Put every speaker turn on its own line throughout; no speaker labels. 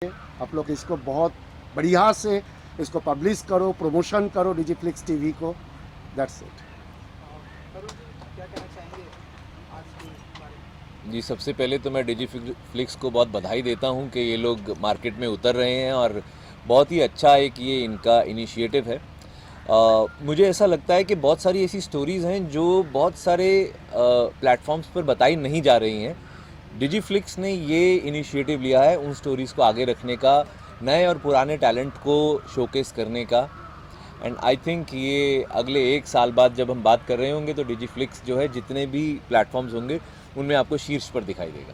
आप लोग इसको बहुत बढ़िया से इसको पब्लिश करो, प्रमोशन करो डिजिफ्लिक्स टीवी को। That's it.
तरुण जी क्या कहना चाहेंगे आज के बारे में?
जी, सबसे पहले तो मैं डिजिफ्लिक्स को बहुत बधाई देता हूं कि ये लोग मार्केट में उतर रहे हैं और बहुत ही अच्छा एक ये इनका इनिशिएटिव है। मुझे ऐसा लगता है कि बहुत सारी ऐसी स्टोरीज़ हैं जो बहुत सारे प्लेटफॉर्म्स पर बताई नहीं जा रही हैं। डिजिफ्लिक्स ने ये इनिशिएटिव लिया है उन स्टोरीज़ को आगे रखने का, नए और पुराने टैलेंट को शोकेस करने का। एंड आई थिंक ये अगले 1 साल बाद जब हम बात कर रहे होंगे तो डिजिफ्लिक्स जो है जितने भी प्लेटफॉर्म्स होंगे उनमें आपको शीर्ष पर दिखाई देगा।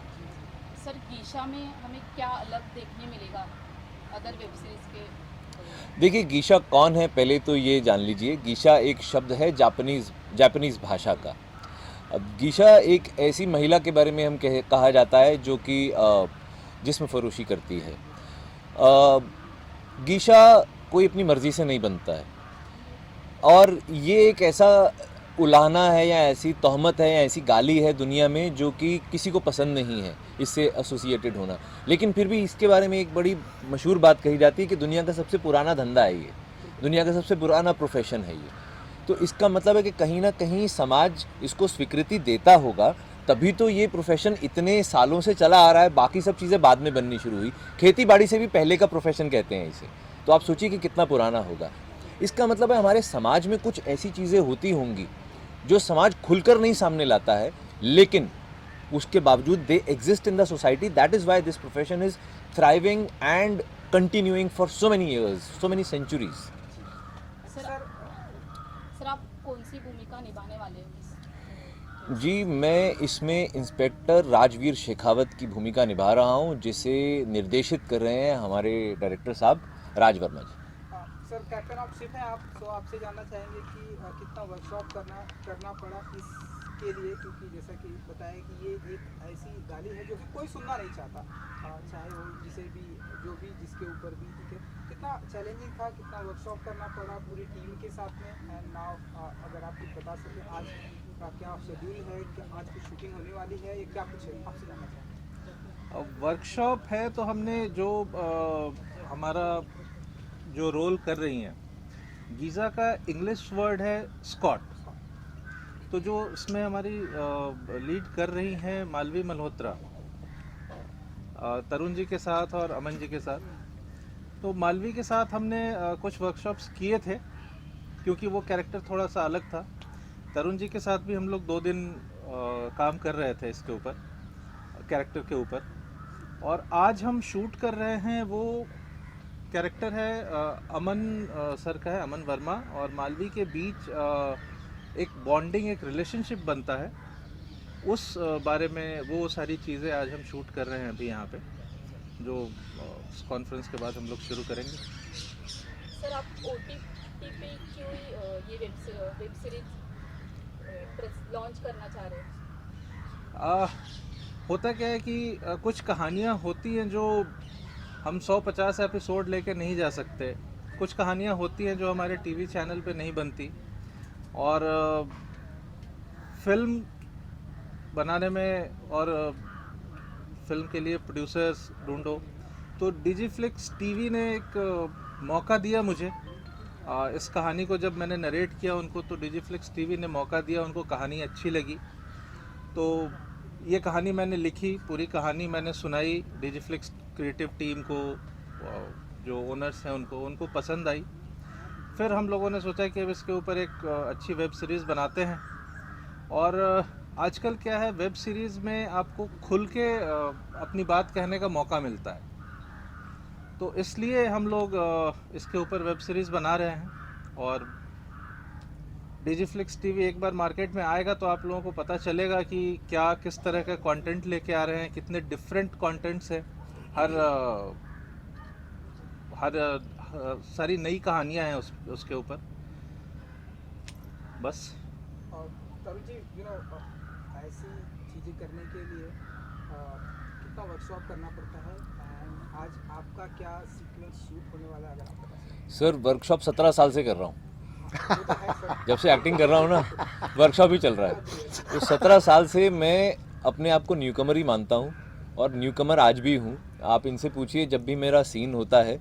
सर गीशा में हमें क्या अलग देखने मिलेगा अदर वेब सीरीज के?
देखिए, गीशा कौन है पहले तो ये जान लीजिए। गीशा एक शब्द है जापानीज़ भाषा का। अब गीशा एक ऐसी महिला के बारे में हम कहा जाता है जो कि जिस्म फरोशी करती है। गीशा कोई अपनी मर्ज़ी से नहीं बनता है और ये एक ऐसा उलाहना है या ऐसी तोहमत है या ऐसी गाली है दुनिया में जो कि किसी को पसंद नहीं है इससे एसोसिएटेड होना। लेकिन फिर भी इसके बारे में एक बड़ी मशहूर बात कही जाती है कि दुनिया का सबसे पुराना धंधा है ये, दुनिया का सबसे पुराना प्रोफेशन है ये। तो इसका मतलब है कि कहीं ना कहीं समाज इसको स्वीकृति देता होगा, तभी तो ये प्रोफेशन इतने सालों से चला आ रहा है। बाकी सब चीज़ें बाद में बननी शुरू हुई। खेती बाड़ी से भी पहले का प्रोफेशन कहते हैं इसे। तो आप सोचिए कि कितना पुराना होगा। इसका मतलब है हमारे समाज में कुछ ऐसी चीज़ें होती होंगी जो समाज खुलकर नहीं सामने लाता है, लेकिन उसके बावजूद they exist in the society. That is why this profession is thriving and continuing for so many years, so many centuries.
Sir आप कौन सी भूमिका निभाने वाले हैं?
जी, मैं इसमें इंस्पेक्टर राजवीर शेखावत की भूमिका निभा रहा हूँ, जिसे निर्देशित कर रहे हैं हमारे डायरेक्टर साहब राज वर्मा जी।
सर कैप्टन ऑफ शिप हैं आप, तो आपसे जानना चाहेंगे कि कितना वर्कशॉप करना पड़ा इसके लिए, क्योंकि जैसा कि बताया कि ये एक ऐसी गाली है जो कि कोई सुनना नहीं चाहता, चाहे वो जिसके ऊपर भी, ठीक है। कितना चैलेंजिंग था, कितना वर्कशॉप करना पड़ा पूरी टीम के साथ में। एंड नाउ अगर आप कुछ बता सकें आज का क्या शेड्यूल है, क्या आज की शूटिंग होने वाली है, या क्या कुछ है आपसे जानना चाहेंगे?
वर्कशॉप है तो हमने जो हमारा जो रोल कर रही हैं, गीज़ा का इंग्लिश वर्ड है स्कॉट। तो जो इसमें हमारी लीड कर रही हैं मालवी मल्होत्रा, तरुण जी के साथ और अमन जी के साथ। तो मालवी के साथ हमने कुछ वर्कशॉप्स किए थे क्योंकि वो कैरेक्टर थोड़ा सा अलग था। तरुण जी के साथ भी हम लोग 2 दिन काम कर रहे थे इसके ऊपर, कैरेक्टर के ऊपर। और आज हम शूट कर रहे हैं, वो कैरेक्टर है अमन सर का है, अमन वर्मा और मालवी के बीच एक बॉन्डिंग, एक रिलेशनशिप बनता है। उस बारे में वो सारी चीज़ें आज हम शूट कर रहे हैं अभी यहाँ पे, जो कॉन्फ्रेंस के बाद हम लोग शुरू करेंगे।
सर आप OTT पे क्यों ये वेब सीरीज लॉन्च करना चाह रहे हैं?
होता क्या है कि कुछ कहानियाँ होती हैं जो हम 150 एपिसोड लेके नहीं जा सकते। कुछ कहानियाँ होती हैं जो हमारे टीवी चैनल पे नहीं बनती, और फिल्म बनाने में और फिल्म के लिए प्रोड्यूसर्स ढूंढो। तो डिजिफ्लिक्स टीवी ने एक मौका दिया मुझे। इस कहानी को जब मैंने नरेट किया उनको, तो डिजिफ्लिक्स टीवी ने मौका दिया, उनको कहानी अच्छी लगी। तो ये कहानी मैंने लिखी, पूरी कहानी मैंने सुनाई डिजिफ्लिक्स क्रिएटिव टीम को, जो ओनर्स हैं उनको पसंद आई। फिर हम लोगों ने सोचा कि अब इसके ऊपर एक अच्छी वेब सीरीज़ बनाते हैं। और आजकल क्या है, वेब सीरीज़ में आपको खुल के अपनी बात कहने का मौका मिलता है। तो इसलिए हम लोग इसके ऊपर वेब सीरीज़ बना रहे हैं। और डिजिफ्लिक्स टीवी एक बार मार्केट में आएगा तो आप लोगों को पता चलेगा कि क्या किस तरह का कंटेंट लेके आ रहे हैं, कितने डिफरेंट कंटेंट्स हैं। हर सारी नई कहानियां हैं उसके ऊपर। बस।
और तरुण जी, ऐसी चीज़ें करने के लिए कितना वर्कशॉप करना पड़ता है, एंड आज आपका क्या सीक्वेंस शूट होने वाला है, अगर आप बता सकें?
सर, वर्कशॉप 17 साल से कर रहा हूँ।
वो तो है सर।
जब से एक्टिंग कर रहा हूँ ना, वर्कशॉप ही चल रहा है। तो 17 साल से मैं अपने आप को न्यूकमर ही मानता हूँ और न्यूकमर आज भी हूँ। आप इनसे पूछिए, जब भी मेरा सीन होता है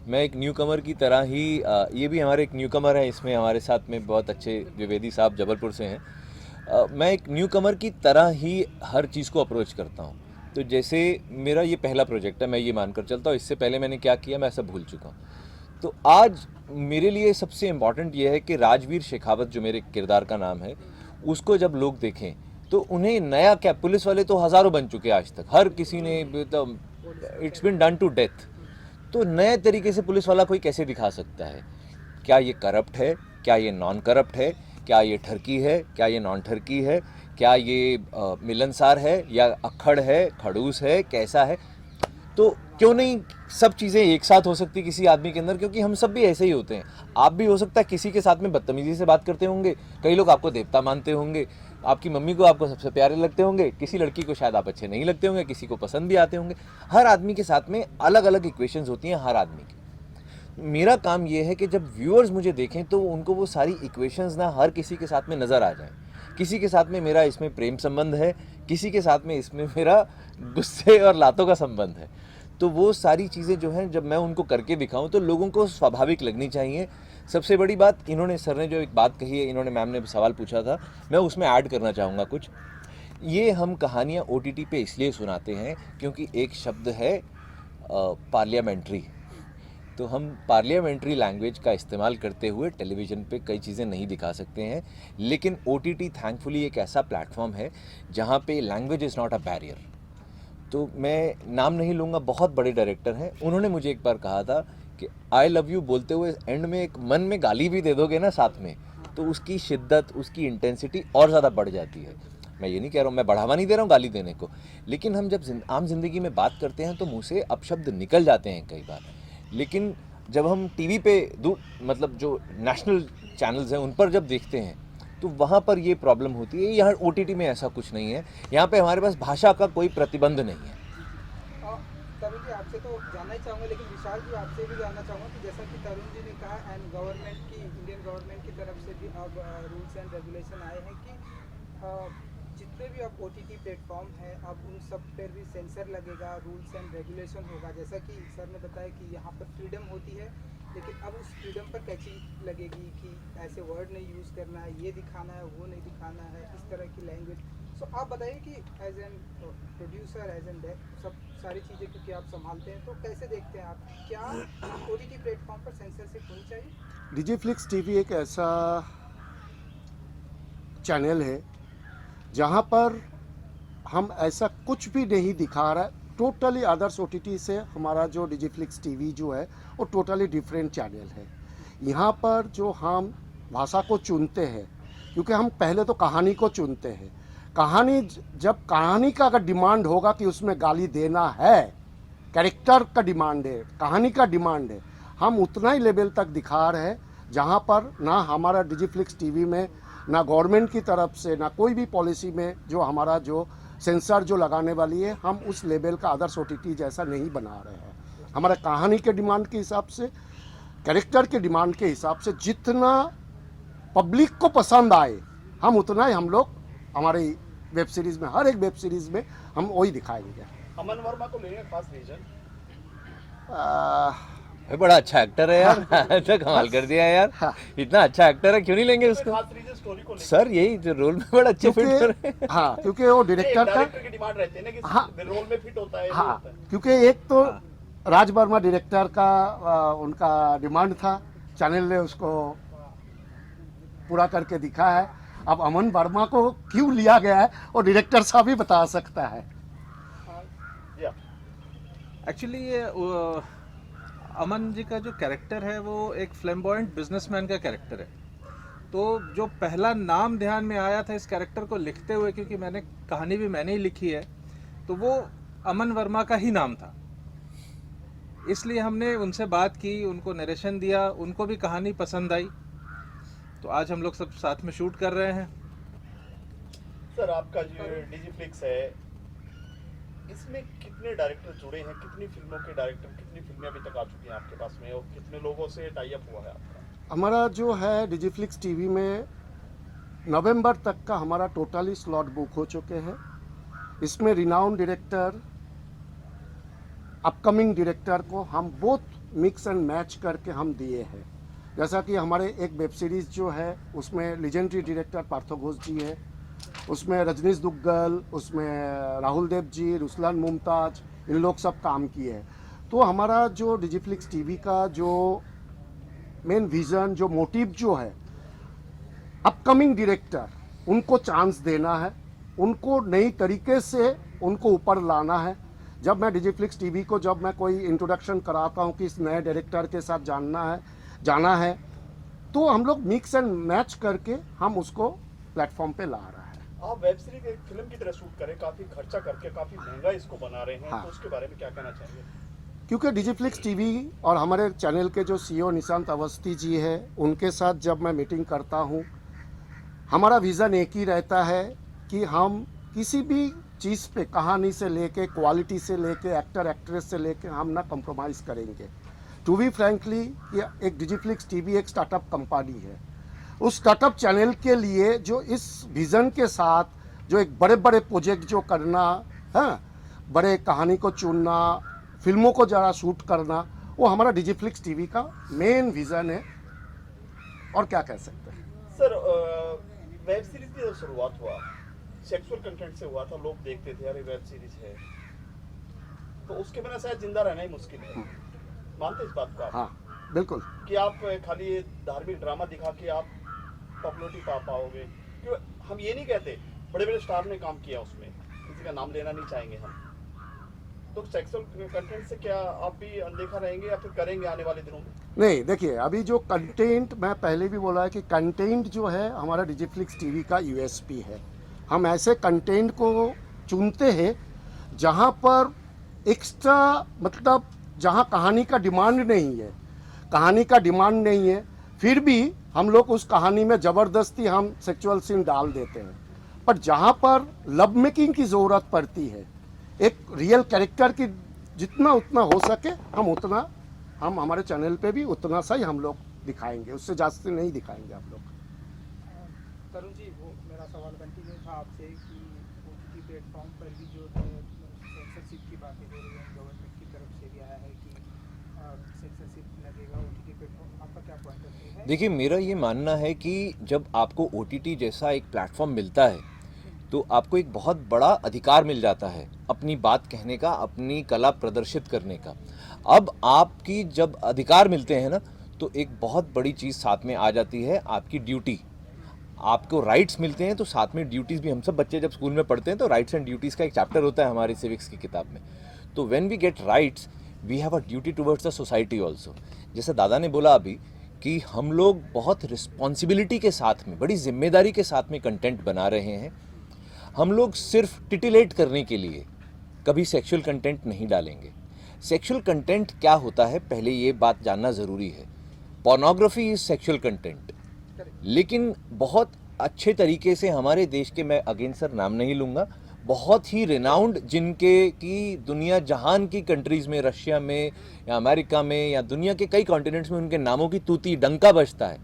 मैं एक न्यूकमर की तरह ही ये भी हमारे एक न्यूकमर है इसमें, हमारे साथ में बहुत अच्छे द्विवेदी साहब जबलपुर से हैं। मैं एक न्यूकमर की तरह ही हर चीज़ को अप्रोच करता हूँ। तो जैसे मेरा ये पहला प्रोजेक्ट है, मैं ये मानकर चलता हूँ, इससे पहले मैंने क्या किया मैं सब भूल चुका हूँ। तो आज मेरे लिए सबसे इम्पॉर्टेंट ये है कि राजवीर शेखावत जो मेरे किरदार का नाम है, उसको जब लोग देखें तो उन्हें नया क्या, पुलिस वाले तो हज़ारों बन चुके हैं आज तक, हर किसी ने, it's been done to death. तो नए तरीके से पुलिस वाला कोई कैसे दिखा सकता है? क्या ये करप्ट है, क्या ये नॉन करप्ट है, क्या ये ठरकी है, क्या ये नॉन ठरकी है, क्या ये मिलनसार है या अक्खड़ है, खड़ूस है, कैसा है? तो क्यों नहीं सब चीज़ें एक साथ हो सकती किसी आदमी के अंदर, क्योंकि हम सब भी ऐसे ही होते हैं। आप भी हो सकता है किसी के साथ में बदतमीजी से बात करते होंगे, कई लोग आपको देवता मानते होंगे, आपकी मम्मी को आपको सबसे प्यारे लगते होंगे, किसी लड़की को शायद आप अच्छे नहीं लगते होंगे, किसी को पसंद भी आते होंगे। हर आदमी के साथ में अलग अलग इक्वेशंस होती हैं हर आदमी की। मेरा काम ये है कि जब व्यूअर्स मुझे देखें तो उनको वो सारी इक्वेशंस ना हर किसी के साथ में नज़र आ जाएं। किसी के साथ में मेरा इसमें प्रेम संबंध है, किसी के साथ में इसमें मेरा गुस्से और लातों का संबंध है। तो वो सारी चीज़ें जो हैं जब मैं उनको करके दिखाऊं तो लोगों को स्वाभाविक लगनी चाहिए। सबसे बड़ी बात, इन्होंने सर ने जो एक बात कही है, इन्होंने मैम ने सवाल पूछा था, मैं उसमें ऐड करना चाहूँगा कुछ। ये हम कहानियाँ OTT पे इसलिए सुनाते हैं क्योंकि एक शब्द है पार्लियामेंट्री। तो हम पार्लियामेंट्री लैंग्वेज का इस्तेमाल करते हुए टेलीविज़न पे कई चीज़ें नहीं दिखा सकते हैं, लेकिन OTT थैंकफुली एक ऐसा प्लेटफॉर्म है जहाँ पे language is not a barrier. तो मैं नाम नहीं लूँगा, बहुत बड़े डायरेक्टर हैं, उन्होंने मुझे एक बार कहा था कि आई लव यू बोलते हुए एंड में एक मन में गाली भी दे दोगे ना साथ में, तो उसकी शिद्दत, उसकी इंटेंसिटी और ज़्यादा बढ़ जाती है। मैं ये नहीं कह रहा हूँ, मैं बढ़ावा नहीं दे रहा हूँ गाली देने को, लेकिन हम जब आम जिंदगी में बात करते हैं तो मुँह से अपशब्द निकल जाते हैं कई बार। लेकिन जब हम टीवी पे मतलब जो नेशनल चैनल्स हैं उन पर जब देखते हैं तो वहाँ पर ये प्रॉब्लम होती है। यहाँ OTT में ऐसा कुछ नहीं है, यहाँ पे हमारे पास भाषा का कोई प्रतिबंध नहीं है।
तरुण जी आपसे तो जानना ही चाहूँगा, लेकिन विशाल जी आपसे भी जानना चाहूँगा कि जैसा कि तरुण जी ने कहा, एंड गवर्नमेंट की, इंडियन गवर्नमेंट की तरफ से भी अब रूल्स एंड रेगुलेशन आए हैं कि जितने भी अब OTT प्लेटफॉर्म है अब उन सब पर भी सेंसर लगेगा, रूल्स एंड रेगुलेशन होगा। जैसा कि सर ने बताया कि यहाँ पर फ्रीडम होती है, लेकिन अब उस फ्रीडम पर कैची लगेगी कि ऐसे वर्ड नहीं यूज़ करना है, ये दिखाना है, वो नहीं दिखाना है, इस तरह की लैंग्वेज। सो आप बताइए कि as an producer, as an सब सारी चीज़ें क्योंकि आप संभालते हैं, तो कैसे देखते हैं आप, क्या OTT प्लेटफॉर्म पर सेंसरशिप होनी चाहिए?
डिजिफ्लिक्स TV एक ऐसा चैनल है जहाँ पर हम ऐसा कुछ भी नहीं दिखा रहा है। टोटली अदर्स OTT से हमारा जो डिजिफ्लिक्स TV जो है वो टोटली डिफरेंट चैनल है। यहाँ पर जो हम भाषा को चुनते हैं, क्योंकि हम पहले तो कहानी को चुनते हैं। कहानी, जब कहानी का अगर डिमांड होगा कि उसमें गाली देना है, कैरेक्टर का डिमांड है, कहानी का डिमांड है, हम उतना ही लेवल तक दिखा रहे हैं जहाँ पर ना हमारा डिजिफ्लिक्स TV में, ना गवर्नमेंट की तरफ से, ना कोई भी पॉलिसी में जो हमारा जो सेंसर जो लगाने वाली है, हम उस लेवल का अदर्स OTT जैसा नहीं बना रहे हैं। हमारा कहानी के डिमांड के हिसाब से, कैरेक्टर के डिमांड के हिसाब से, जितना पब्लिक को पसंद आए हम उतना ही हम लोग हमारे वेब सीरीज़ में, हर एक वेब सीरीज़ में हम वही दिखाएंगे।
अमन वर्मा को लेने का खास रीजन?
भाई बड़ा अच्छा एक्टर है यार, अच्छा कमाल कर दिया यार, इतना अच्छा एक्टर है, क्यों नहीं लेंगे उसको?
खास रीजन स्टोरी को लेकर?
सर यही जो रोल में बड़ा अच्छे फिट कर रहे हैं।
हाँ, क्योंकि वो डायरेक्टर
की डिमांड रहती है ना कि
हाँ,
रोल में फिट होता है।
हाँ, क्योंकि एक तो राज वर्मा डायरेक्टर का उनका डिमांड था, चैनल ने उसको पूरा करके दिखा है। अब अमन वर्मा को क्यों लिया गया है वो डायरेक्टर साहब ही बता सकता है।
एक्चुअली ये अमन जी का जो कैरेक्टर है वो एक फ्लैम्बॉयंट बिजनेसमैन का कैरेक्टर है। तो जो पहला नाम ध्यान में आया था इस कैरेक्टर को लिखते हुए, क्योंकि कहानी भी मैंने ही लिखी है, तो वो अमन वर्मा का ही नाम था। इसलिए हमने उनसे बात की, उनको नरेशन दिया, उनको भी कहानी पसंद आई, तो आज हम लोग सब साथ में शूट कर रहे हैं।
सर आपका जो डिजिफ्लिक्स है, इसमें कितने डायरेक्टर जुड़े हैं, कितनी फिल्मों के डायरेक्टर, कितनी फिल्में अभी तक आ चुकी हैं आपके पास में, और कितने लोगों से टाई अप हुआ है आपका?
हमारा जो है डिजिफ्लिक्स TV में नवंबर तक का हमारा टोटली स्लॉट बुक हो चुके हैं। इसमें रिनाउंड डायरेक्टर अपकमिंग डायरेक्टर को हम बहुत मिक्स एंड मैच करके हम दिए हैं। जैसा कि हमारे एक वेब सीरीज़ जो है उसमें लेजेंडरी डायरेक्टर पार्थ घोष जी है, उसमें रजनीश दुग्गल, उसमें राहुल देव जी, रुसलान मुमताज, इन लोग सब काम किए हैं। तो हमारा जो डिजिफ्लिक्स टीवी का जो मेन विज़न, जो मोटिव जो है, अपकमिंग डायरेक्टर उनको चांस देना है, उनको नई तरीके से उनको ऊपर लाना है। जब मैं डिजिफ्लिक्स टीवी को जब मैं कोई इंट्रोडक्शन कराता हूँ कि इस नए डायरेक्टर के साथ जाना है तो हम लोग मिक्स एंड मैच करके हम उसको प्लेटफॉर्म पे ला रहा है।
आप वेब सीरीज एक फिल्म की तरह शूट करें, काफी खर्चा करके काफी महंगा इसको बना रहे हैं,
हाँ।
तो उसके बारे में क्या कहना चाहेंगे?
क्योंकि डिजिफ्लिक्स टीवी और हमारे चैनल के जो सीईओ निशांत अवस्थी जी है, उनके साथ जब मैं मीटिंग करता हूँ, हमारा विज़न एक ही रहता है कि हम किसी भी चीज़ पे, कहानी से लेके, क्वालिटी से लेके, एक्टर एक्ट्रेस से लेके, हम ना कॉम्प्रोमाइज़ करेंगे। टू बी फ्रैंकली, ये एक डिजिफ्लिक्स टीवी एक स्टार्टअप कंपनी है। उस स्टार्टअप चैनल के लिए जो इस विज़न के साथ जो एक बड़े बड़े प्रोजेक्ट जो करना है, बड़े कहानी को चुनना, फिल्मों को ज़रा शूट करना, वो हमारा डिजिफ्लिक्स टीवी का मेन विज़न है। और क्या कह सकते हैं
सर, वेब सीरीज की जब शुरुआत हुआ, सेक्सुअल कंटेंट से हुआ था, लोग देखते थे अरे वेब सीरीज है, तो उसके बिना शायद जिंदा रहना ही मुश्किल है। मानते इस बात को आप?
हाँ, बिल्कुल।
कि आप खाली ये धार्मिक ड्रामा दिखा के आप पॉपुलरिटी पा पाओगे? क्यों हम ये नहीं कहते, बड़े बड़े स्टार ने काम किया उसमें, किसी का नाम लेना नहीं चाहेंगे हम, तो सेक्सुअल कंटेंट से क्या आप भी अनदेखा रहेंगे या फिर करेंगे आने वाले दिनों में?
नहीं, देखिए, अभी जो कंटेंट, मैं पहले भी बोला है कि कंटेंट जो है हमारा डिजिफ्लिक्स टीवी का यूएसपी है। हम ऐसे कंटेंट को चुनते हैं जहाँ पर एक्स्ट्रा, मतलब जहाँ कहानी का डिमांड नहीं है, फिर भी हम लोग उस कहानी में ज़बरदस्ती हम सेक्सुअल सीन डाल देते हैं। पर जहाँ पर लव मेकिंग की ज़रूरत पड़ती है, एक रियल कैरेक्टर की जितना उतना हो सके हम हमारे चैनल पे भी उतना सा ही हम लोग दिखाएंगे, उससे ज़्यादा नहीं दिखाएंगे हम लोग।
तरुण जी, वो मेरा सवाल कंटिन्यू था आपसे कि ओटीटी प्लेटफॉर्म पर भी जो है सेंसरशिप की बातें हो रही हैं, गवर्नमेंट की तरफ से भी आया है कि सेंसरशिप लगेगा ओटीटी प्लेटफॉर्म, आपका क्या पॉइंट ऑफ व्यू है?
देखिए, मेरा ये मानना है कि जब आपको OTT जैसा एक प्लेटफॉर्म मिलता है तो आपको एक बहुत बड़ा अधिकार मिल जाता है अपनी बात कहने का, अपनी कला प्रदर्शित करने का। अब आपकी जब अधिकार मिलते हैं ना, तो एक बहुत बड़ी चीज़ साथ में आ जाती है, आपकी ड्यूटी। आपको राइट्स मिलते हैं तो साथ में ड्यूटीज़ भी। हम सब बच्चे जब स्कूल में पढ़ते हैं तो राइट्स एंड ड्यूटीज़ का एक चैप्टर होता है हमारी सिविक्स की किताब में। तो when we get rights, we have a duty towards the society also. जैसे दादा ने बोला अभी कि हम लोग बहुत रिस्पॉन्सिबिलिटी के साथ में, बड़ी जिम्मेदारी के साथ में कंटेंट बना रहे हैं। हम लोग सिर्फ टिटिलेट करने के लिए कभी सेक्सुअल कंटेंट नहीं डालेंगे। सेक्सुअल कंटेंट क्या होता है, पहले ये बात जानना ज़रूरी है। पोर्नोग्राफी इज़ सेक्सुअल कंटेंट, लेकिन बहुत अच्छे तरीके से हमारे देश के, मैं अगेन सर नाम नहीं लूँगा, बहुत ही रिनाउंड, जिनके की दुनिया जहान की कंट्रीज़ में, रशिया में या अमेरिका में या दुनिया के कई कॉन्टिनेंट्स में उनके नामों की तूती डंका बजता है,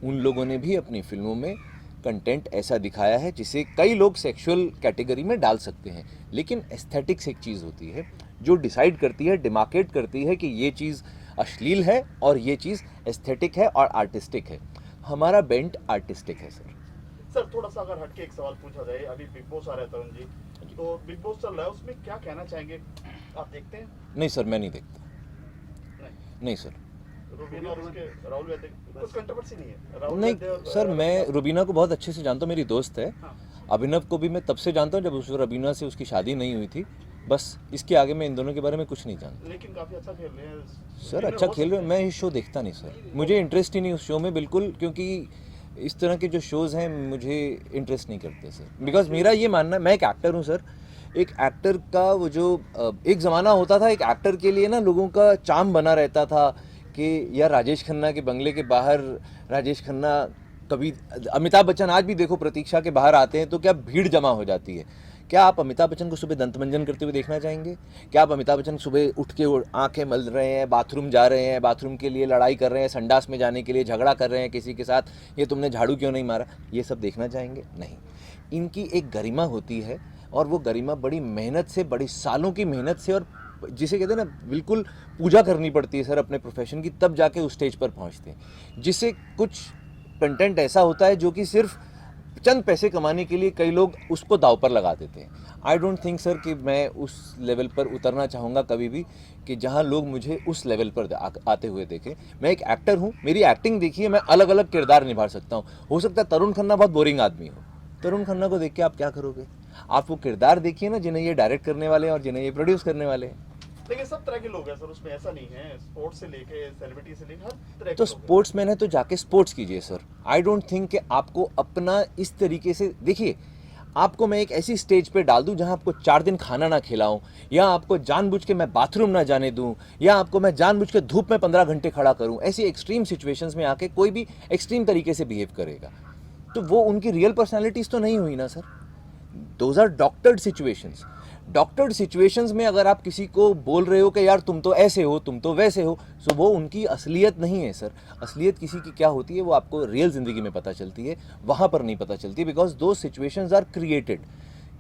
उन लोगों ने भी अपनी फिल्मों में कंटेंट ऐसा दिखाया है जिसे कई लोग सेक्सुअल कैटेगरी में डाल सकते हैं। लेकिन एस्थेटिक्स एक चीज़ होती है जो डिसाइड करती है, डिमार्केट करती है कि ये चीज़ अश्लील है और ये चीज़ एस्थेटिक है और आर्टिस्टिक है। हमारा बेंट आर्टिस्टिक है सर।
सर, थोड़ा सा अगर हटके एक सवाल पूछा जाए, अभी बिग बॉस आ रहा है तरुण जी, तो बिग बॉस चल रहा है, उसमें क्या कहना चाहेंगे? आप देखते हैं?
नहीं सर, मैं नहीं देखता।
नहीं।
नहीं सर।
रुबीना और उसके राहुल वैद्य, कुछ कंट्रोवर्सी नहीं है? राहुल
नहीं
वैद्य और
सर, मैं रुबीना को बहुत अच्छे से जानता हूँ, मेरी दोस्त है।
हाँ।
अभिनव को भी मैं तब से जानता हूँ जब उस रुबीना से उसकी शादी नहीं हुई थी। बस इसके आगे मैं इन दोनों के बारे में कुछ नहीं जानता।
लेकिन काफी अच्छा खेल रहे हैं
सर, अच्छा खेल रहे हैं। मैं इस शो देखता नहीं सर, मुझे इंटरेस्ट ही नहीं उस शो में बिल्कुल, क्योंकि इस तरह के जो शोज़ हैं मुझे इंटरेस्ट नहीं करते सर। बिकॉज मेरा ये मानना, मैं एक एक्टर हूँ सर। एक एक्टर का वो जो एक ज़माना होता था, एक एक्टर के लिए ना लोगों का चार्म बना रहता था कि यार राजेश खन्ना के बंगले के बाहर, राजेश खन्ना, कभी अमिताभ बच्चन, आज भी देखो प्रतीक्षा के बाहर आते हैं तो क्या भीड़ जमा हो जाती है। क्या आप अमिताभ बच्चन को सुबह दंतमंजन करते हुए देखना चाहेंगे? क्या आप अमिताभ बच्चन सुबह उठ के आंखें मल रहे हैं, बाथरूम जा रहे हैं, बाथरूम के लिए लड़ाई कर रहे हैं, संडास में जाने के लिए झगड़ा कर रहे हैं किसी के साथ, ये तुमने झाड़ू क्यों नहीं मारा, ये सब देखना चाहेंगे? नहीं। इनकी एक गरिमा होती है और वो गरिमा बड़ी मेहनत से, बड़ी सालों की मेहनत से और जिसे कहते हैं ना बिल्कुल पूजा करनी पड़ती है सर अपने प्रोफेशन की, तब जाके उस स्टेज पर पहुंचते हैं। जिससे कुछ कंटेंट ऐसा होता है जो कि सिर्फ चंद पैसे कमाने के लिए कई लोग उसको दाव पर लगा देते हैं। आई डोंट थिंक सर कि मैं उस लेवल पर उतरना चाहूँगा कभी भी, कि जहाँ लोग मुझे उस लेवल पर आते हुए देखें। मैं एक एक्टर हूँ, मेरी एक्टिंग देखिए, मैं अलग अलग किरदार निभा सकता हूँ। हो सकता है तरुण खन्ना बहुत बोरिंग आदमी हो, तरुण खन्ना को देख के आप क्या करोगे? आप वो किरदार देखिए ना जिन्हें ये डायरेक्ट करने वाले हैं और जिन्हें ये प्रोड्यूस करने वाले हैं।
लेकिन सब तरह के लोग हैं सर, उसमें ऐसा नहीं है, स्पोर्ट्स से लेके सेलिब्रिटी से लेके हर तरह के
तो
लोग हैं।
स्पोर्ट्समैन है तो जाके स्पोर्ट्स कीजिए सर। आई डोंट थिंक कि आपको अपना इस तरीके से देखिए, आपको मैं एक ऐसी स्टेज पे डाल दूं जहां आपको 4 दिन खाना ना खिलाऊं, या आपको जानबूझ के मैं बाथरूम ना जाने दूं, या आपको मैं जानबूझ के धूप में 15 घंटे खड़ा करूं। ऐसी एक्सट्रीम सिचुएशंस में आके कोई भी एक्सट्रीम तरीके से बिहेव करेगा तो वो उनकी रियल पर्सनैलिटीज तो नहीं हुई ना sir. Those are doctored situations. Doctored situations में अगर आप किसी को बोल रहे हो कि यार तुम तो ऐसे हो, तुम तो वैसे हो, सो वो उनकी असलियत नहीं है सर। असलियत किसी की क्या होती है वो आपको रियल ज़िंदगी में पता चलती है, वहाँ पर नहीं पता चलती, बिकॉज दो सिचुएशंस आर क्रिएटेड।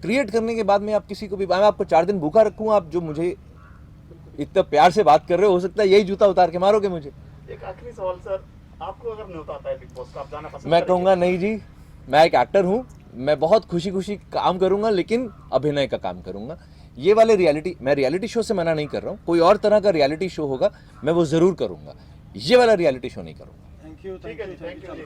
क्रिएट करने के बाद में आप किसी को भी, मैं आपको 4 दिन भूखा रखूँ, आप जो मुझे इतना प्यार से बात कर रहे हो सकता है यही जूता उतार के मारोगे मुझे।
एक आखिरी सवाल सर, आपको अगर नहीं होता है बिग बॉस का, आप जाना पसंद
मैं
करेंगे?
कहूँगा नहीं जी, मैं एक एक्टर हूँ, मैं बहुत खुशी खुशी काम करूँगा, लेकिन अभिनय का काम करूँगा। ये वाले रियलिटी, मैं रियलिटी शो से मना नहीं कर रहा हूँ, कोई और तरह का रियलिटी शो होगा मैं वो ज़रूर करूँगा, ये वाला रियलिटी शो नहीं करूँगा।
ठीक है जी, थैंक यू।